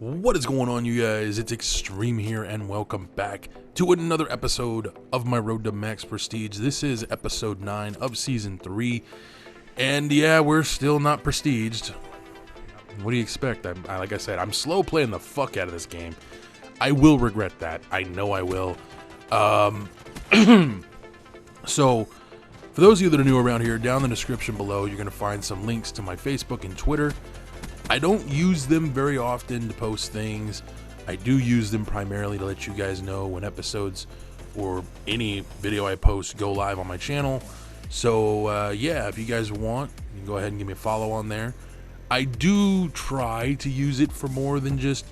What is going on, you guys? It's Extreme here, and welcome back to another episode of my Road to Max Prestige. This is episode 9 of season 3, and yeah, we're still not prestiged. What do you expect? Like I said, I'm slow playing the fuck out of this game. I will regret that. I know I will. So, for those of you that are new around here, down in the description below, you're going to find some links to my Facebook and Twitter. I don't use them very often to post things. I do use them primarily to let you guys know when episodes or any video I post go live on my channel. So yeah, if you guys want, you can go ahead and give me a follow on there. I do try to use it for more than just,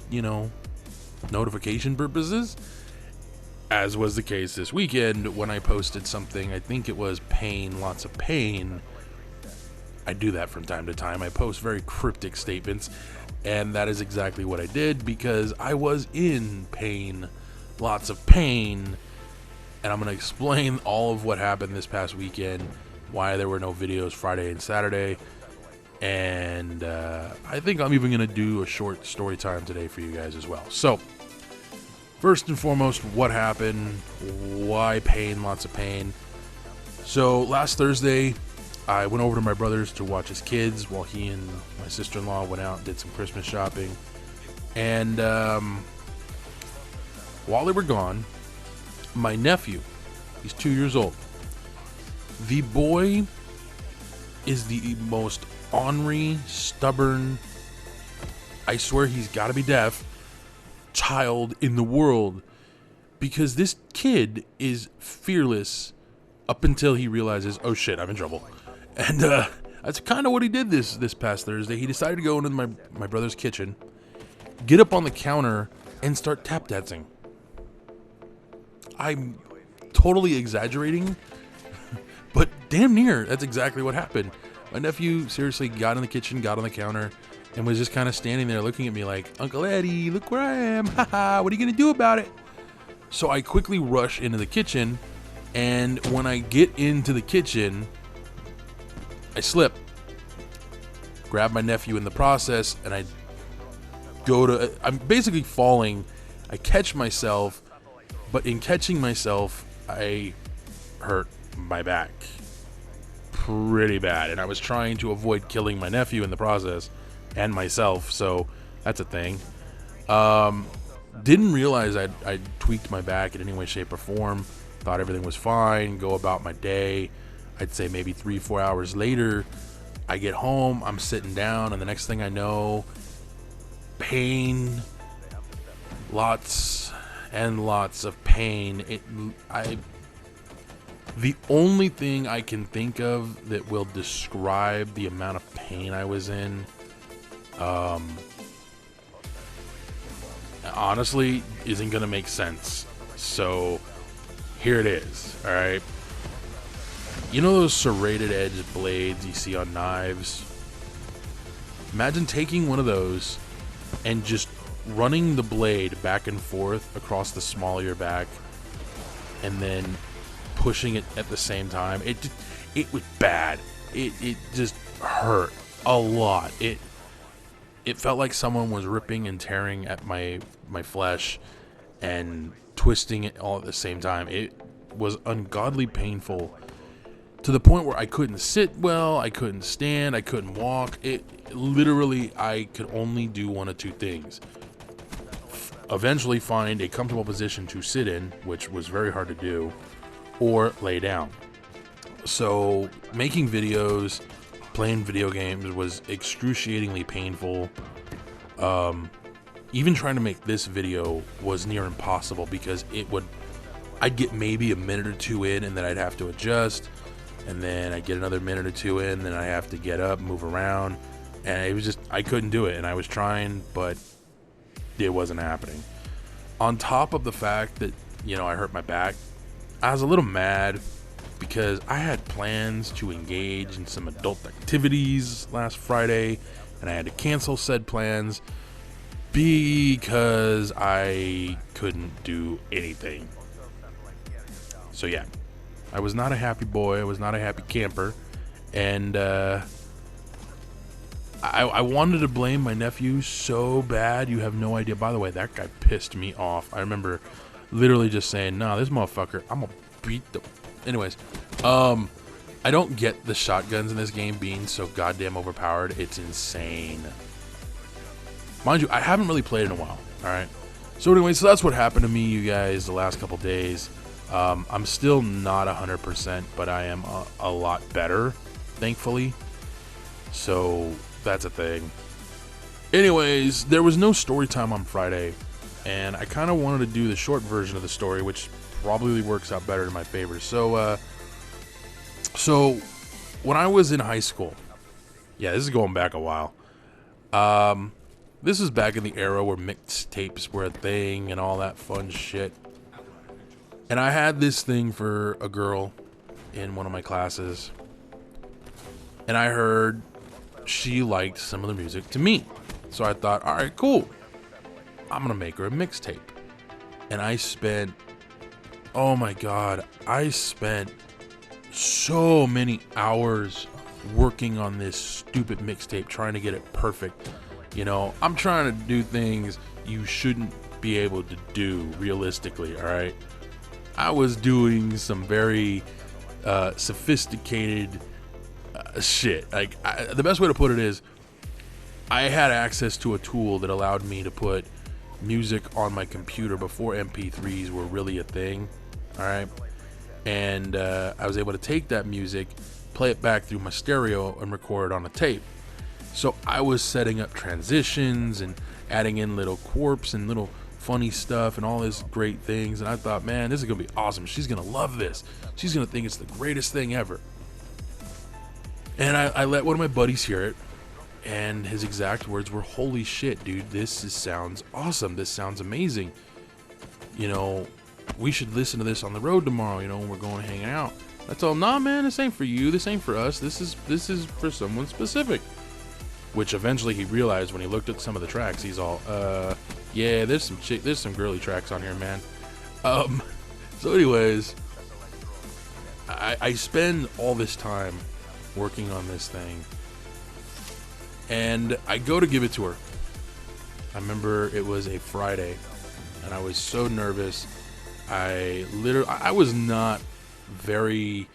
notification purposes, as was the case this weekend when I posted something. I think it was pain, lots of pain. I do that from time to time. I post very cryptic statements, and that is exactly what I did because I was in pain, lots of pain, and I'm going to explain all of what happened this past weekend, why there were no videos Friday and Saturday, and I think I'm even going to do a short story time today for you guys as well. So, first and foremost, what happened, why pain, lots of pain. So, last Thursday, I went over to my brother's to watch his kids while he and my sister-in-law went out and did some Christmas shopping. And while they were gone, my nephew, he's 2 years old. The boy is the most ornery, stubborn, I swear he's got to be deaf, child in the world. Because this kid is fearless up until he realizes, oh shit, I'm in trouble. And that's kind of what he did this past Thursday. He decided to go into my brother's kitchen, get up on the counter, and start tap dancing. I'm totally exaggerating, but damn near that's exactly what happened. My nephew seriously got in the kitchen, got on the counter, and was just kind of standing there looking at me like, Uncle Eddie, look where I am. Haha, what are you going to do about it? So I quickly rush into the kitchen, and when I get into the kitchen, I slip, grab my nephew in the process, and I'm basically falling. I catch myself, but in catching myself, I hurt my back pretty bad, and I was trying to avoid killing my nephew in the process and myself, so that's a thing. Didn't realize I tweaked my back in any way, shape, or form. Thought everything was fine, go about my day. I'd say maybe 3-4 hours later, I get home, I'm sitting down, and the next thing I know, pain, lots and lots of pain. The only thing I can think of that will describe the amount of pain I was in, honestly, isn't gonna make sense. So here it is, all right? You know those serrated edge blades you see on knives? Imagine taking one of those and just running the blade back and forth across the small of your back and then pushing it at the same time. It was bad. It just hurt a lot. It felt like someone was ripping and tearing at my flesh and twisting it all at the same time. It was ungodly painful, to the point where I couldn't sit well, I couldn't stand, I couldn't walk. Literally, I could only do one of two things. Eventually find a comfortable position to sit in, which was very hard to do, or lay down. So, making videos, playing video games was excruciatingly painful. Even trying to make this video was near impossible because I'd get maybe a minute or two in and then I'd have to adjust. And then I get another minute or two in, then I have to get up, move around, and it was just, I couldn't do it, and I was trying, but it wasn't happening. On top of the fact that, I hurt my back, I was a little mad because I had plans to engage in some adult activities last Friday, and I had to cancel said plans because I couldn't do anything. So yeah. I was not a happy boy. I was not a happy camper. And I wanted to blame my nephew so bad, you have no idea. By the way, that guy pissed me off. I remember literally just saying, nah, this motherfucker, I'm gonna beat the... Anyways, I don't get the shotguns in this game being so goddamn overpowered. It's insane. Mind you, I haven't really played in a while, alright? So anyway, so that's what happened to me, you guys, the last couple days. I'm still not 100%, but I am a lot better, thankfully. So that's a thing. Anyways, there was no story time on Friday, and I kind of wanted to do the short version of the story, which probably works out better in my favor. So when I was in high school, yeah, this is going back a while. This is back in the era where mixtapes were a thing and all that fun shit. And I had this thing for a girl in one of my classes. And I heard she liked some of the music to me. So I thought, all right, cool. I'm going to make her a mixtape. And I spent, oh my God, I spent so many hours working on this stupid mixtape, trying to get it perfect. You know, I'm trying to do things you shouldn't be able to do realistically, all right? I was doing some very sophisticated shit. Like, the best way to put it is, I had access to a tool that allowed me to put music on my computer before MP3s were really a thing, all right? And I was able to take that music, play it back through my stereo, and record it on a tape. So I was setting up transitions and adding in little quirks and little funny stuff and all this great things. And I thought, man, this is going to be awesome. She's going to love this. She's going to think it's the greatest thing ever. And I let one of my buddies hear it. And his exact words were, holy shit, dude, sounds awesome. This sounds amazing. You know, we should listen to this on the road tomorrow, you know, when we're going to hang out. I told him, nah, man, this ain't for you. This ain't for us. This is for someone specific. Which eventually he realized when he looked at some of the tracks. He's all, yeah, there's some girly tracks on here, man. So anyways, I spend all this time working on this thing, and I go to give it to her. I remember it was a Friday, and I was so nervous. I was not very,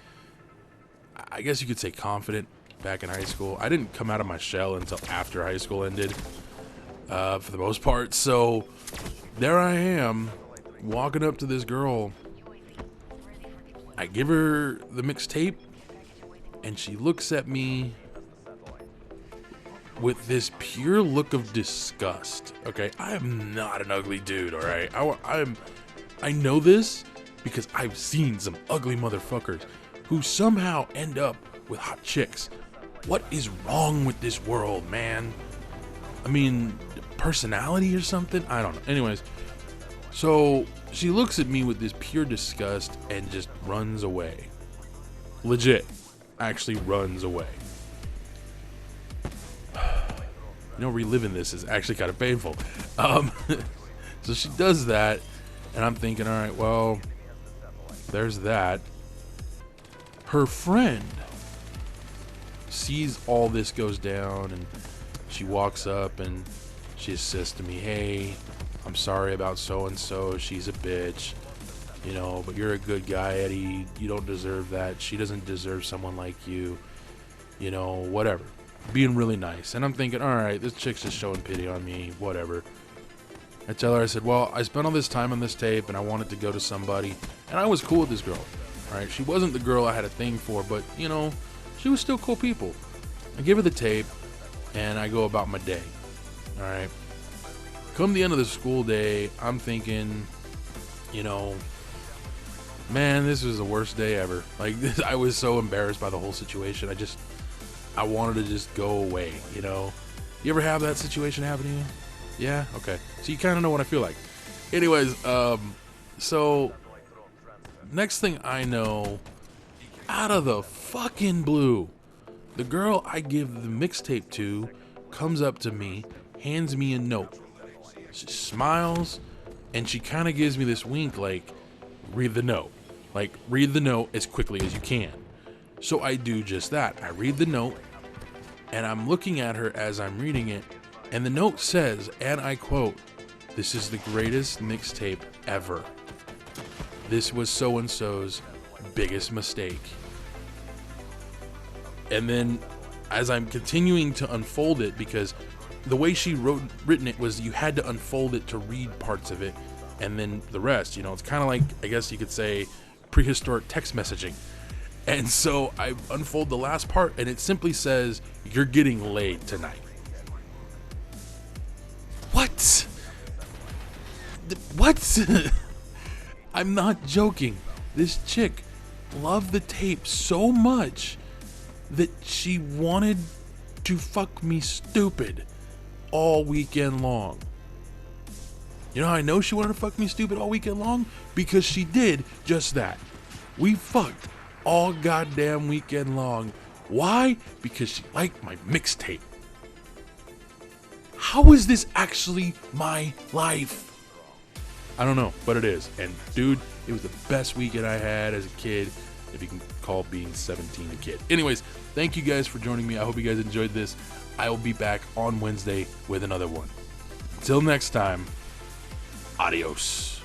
I guess you could say, confident back in high school. I didn't come out of my shell until after high school ended, for the most part. So there I am, walking up to this girl. I give her the mixtape, and she looks at me with this pure look of disgust. Okay, I am not an ugly dude, all right? I know this because I've seen some ugly motherfuckers who somehow end up with hot chicks. What is wrong with this world, man? I mean, personality or something? I don't know. Anyways, so she looks at me with this pure disgust and just runs away. Legit. Actually runs away. You know, reliving this is actually kind of painful. So she does that, and I'm thinking, all right, well, there's that. Her friend sees all this goes down, and she walks up and she says to me, hey, I'm sorry about so-and-so. She's a bitch, you know, but you're a good guy, Eddie. You don't deserve that. She doesn't deserve someone like you, you know, whatever. Being really nice. And I'm thinking, all right, this chick's just showing pity on me, whatever. I tell her, I said, well, I spent all this time on this tape, and I wanted to go to somebody, and I was cool with this girl, all right? She wasn't the girl I had a thing for, but, you know, she was still cool people. I give her the tape, and I go about my day, all right? Come the end of the school day, I'm thinking, you know, man, this was the worst day ever. Like, I was so embarrassed by the whole situation. I wanted to just go away, you know? You ever have that situation happen to you? Yeah? Okay. So you kind of know what I feel like. Anyways, so next thing I know, out of the fucking blue, the girl I give the mixtape to comes up to me, hands me a note. She smiles, and she kind of gives me this wink like, read the note. Like, read the note as quickly as you can. So I do just that. I read the note, And I'm looking at her as I'm reading it, and the note says, and I quote, "This is the greatest mixtape ever. This was so-and-so's biggest mistake." And then as I'm continuing to unfold it, because the way she written it was you had to unfold it to read parts of it, and then the rest, you know, it's kind of like, I guess you could say, prehistoric text messaging. And so I unfold the last part, and it simply says, "You're getting laid tonight." What? What? I'm not joking. This chick loved the tape so much that she wanted to fuck me stupid all weekend long. You know how I know she wanted to fuck me stupid all weekend long? Because she did just that. We fucked all goddamn weekend long. Why? Because she liked my mixtape. How is this actually my life? I don't know, but it is. And dude, it was the best weekend I had as a kid, if you can call being 17 a kid. Anyways, thank you guys for joining me. I hope you guys enjoyed this. I will be back on Wednesday with another one. Until next time, adios.